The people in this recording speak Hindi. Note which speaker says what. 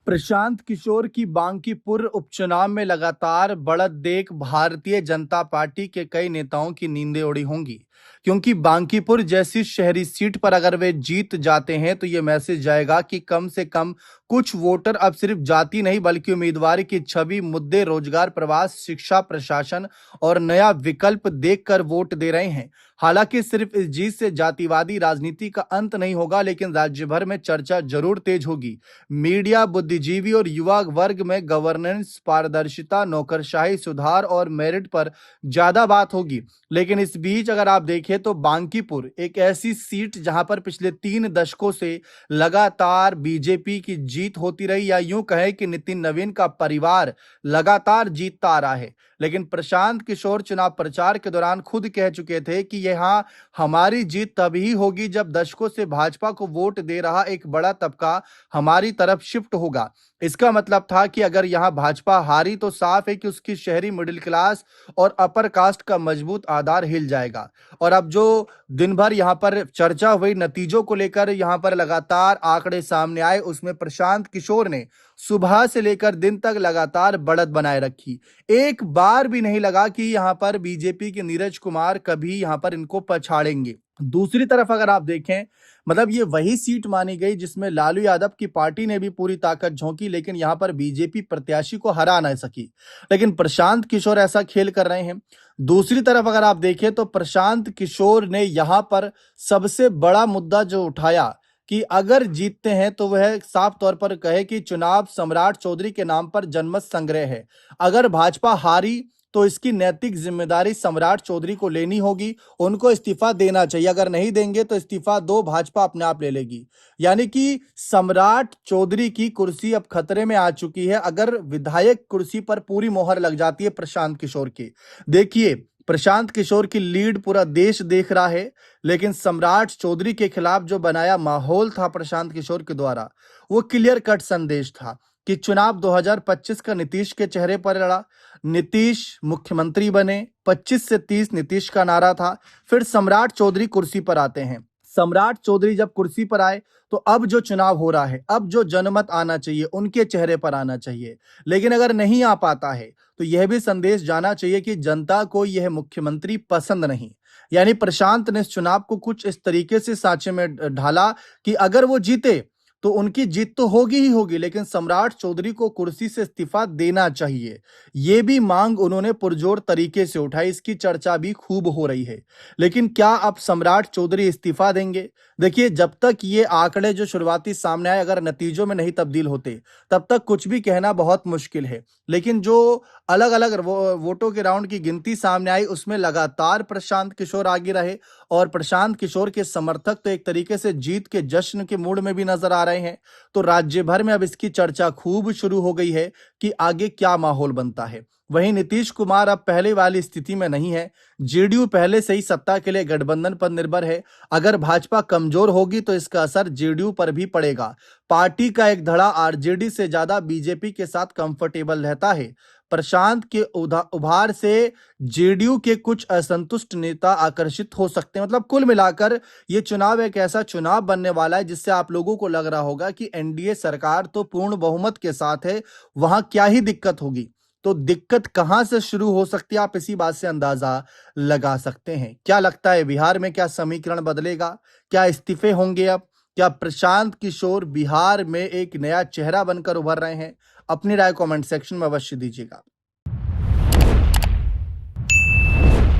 Speaker 1: प्रशांत किशोर की बांकीपुर उपचुनाव में लगातार बढ़त देख भारतीय जनता पार्टी के कई नेताओं की नींदें उड़ी होंगी, क्योंकि बांकीपुर जैसी शहरी सीट पर अगर वे जीत जाते हैं तो ये मैसेज जाएगा कि कम से कम कुछ वोटर अब सिर्फ जाति नहीं बल्कि उम्मीदवार की छवि, मुद्दे, रोजगार, प्रवास, शिक्षा, प्रशासन और नया विकल्प देखकर वोट दे रहे हैं। हालांकि सिर्फ इस जीत से जातिवादी राजनीति का अंत नहीं होगा, लेकिन राज्य भर में चर्चा जरूर तेज होगी। मीडिया, बुद्धिजीवी और युवा वर्ग में गवर्नेंस, पारदर्शिता, नौकरशाही, सुधार और मेरिट पर ज्यादा बात होगी। लेकिन इस बीच अगर आप देखें तो बांकीपुर एक ऐसी सीट जहां पर पिछले 3 दशकों से लगातार बीजेपी की जीत होती रही, या यूं कहें कि नितिन नवीन का परिवार लगातार जीतता आ रहा है। लेकिन प्रशांत किशोर चुनाव प्रचार के दौरान खुद कह चुके थे कि यहां हमारी जीत तभी होगी जब दशकों से भाजपा को वोट दे रहा एक बड़ा तबका हमारी तरफ शिफ्ट होगा। इसका मतलब था कि अगर यहां भाजपा हारी तो साफ है कि उसकी शहरी मिडिल क्लास और अपर कास्ट का मजबूत आधार हिल जाएगा। और अब जो दिन भर यहां पर चर्चा हुई नतीजों को लेकर, यहां पर लगातार आंकड़े सामने आए, उसमें प्रशांत किशोर ने सुबह से लेकर दिन तक लगातार बढ़त बनाए रखी। एक बार भी नहीं लगा कि यहां पर बीजेपी के नीरज कुमार कभी यहां पर इनको पछाड़ेंगे। दूसरी तरफ अगर आप देखें, मतलब ये वही सीट मानी गई जिसमें लालू यादव की पार्टी ने भी पूरी ताकत झोंकी, लेकिन यहां पर बीजेपी प्रत्याशी को हरा नहीं सकी। लेकिन प्रशांत किशोर ऐसा खेल कर रहे हैं। दूसरी तरफ अगर आप देखें तो प्रशांत किशोर ने यहां पर सबसे बड़ा मुद्दा जो उठाया कि अगर जीतते हैं तो वह साफ तौर पर कहे कि चुनाव सम्राट चौधरी के नाम पर जनमत संग्रह है। अगर भाजपा हारी तो इसकी नैतिक जिम्मेदारी सम्राट चौधरी को लेनी होगी, उनको इस्तीफा देना चाहिए। अगर नहीं देंगे तो इस्तीफा दो, भाजपा अपने आप ले लेगी। यानी कि सम्राट चौधरी की कुर्सी अब खतरे में आ चुकी है अगर विधायक कुर्सी पर पूरी मोहर लग जाती है प्रशांत किशोर की। देखिए, प्रशांत किशोर की लीड पूरा देश देख रहा है, लेकिन सम्राट चौधरी के खिलाफ जो बनाया माहौल था प्रशांत किशोर के द्वारा, वो क्लियर कट संदेश था कि चुनाव 2025 का नीतीश के चेहरे पर लड़ा। नीतीश मुख्यमंत्री बने, 25 से 30 नीतीश का नारा था। फिर सम्राट चौधरी कुर्सी पर आते हैं। सम्राट चौधरी जब कुर्सी पर आए तो अब जो चुनाव हो रहा है, अब जो जनमत आना चाहिए उनके चेहरे पर आना चाहिए। लेकिन अगर नहीं आ पाता है तो यह भी संदेश जाना चाहिए कि जनता को यह मुख्यमंत्री पसंद नहीं। यानी प्रशांत ने इस चुनाव को कुछ इस तरीके से सांचे में ढाला कि अगर वो जीते तो उनकी जीत तो होगी ही होगी, लेकिन सम्राट चौधरी को कुर्सी से इस्तीफा देना चाहिए। ये भी मांग उन्होंने पुरजोर तरीके से उठाई, इसकी चर्चा भी खूब हो रही है। लेकिन क्या अब सम्राट चौधरी इस्तीफा देंगे? देखिए, जब तक ये आंकड़े जो शुरुआती सामने आए अगर नतीजों में नहीं तब्दील होते तब तक कुछ भी कहना बहुत मुश्किल है। लेकिन जो अलग अलग वोटों के राउंड की गिनती सामने आई उसमें लगातार प्रशांत किशोर आगे रहे, और प्रशांत किशोर के समर्थक तो एक तरीके से जीत के जश्न के मूड में भी नजर आ रहे हैं। तो राज्य भर में अब इसकी चर्चा खूब शुरू हो गई है कि आगे क्या माहौल बनता है। वहीं नीतीश कुमार अब पहले वाली स्थिति में नहीं है। जेडीयू पहले से ही सत्ता के लिए गठबंधन पर निर्भर है। अगर भाजपा कमजोर होगी तो इसका असर जेडीयू पर भी पड़ेगा। पार्टी का एक धड़ा आरजेडी से ज्यादा बीजेपी के साथ कंफर्टेबल रहता है। प्रशांत के उभार से जेडीयू के कुछ असंतुष्ट नेता आकर्षित हो सकते हैं। मतलब कुल मिलाकर ये चुनाव एक ऐसा चुनाव बनने वाला है जिससे आप लोगों को लग रहा होगा कि एनडीए सरकार तो पूर्ण बहुमत के साथ है, वहां क्या ही दिक्कत होगी। तो दिक्कत कहां से शुरू हो सकती है आप इसी बात से अंदाजा लगा सकते हैं। क्या लगता है, बिहार में क्या समीकरण बदलेगा? क्या इस्तीफे होंगे अब? क्या प्रशांत किशोर बिहार में एक नया चेहरा बनकर उभर रहे हैं? अपनी राय कमेंट सेक्शन में अवश्य दीजिएगा।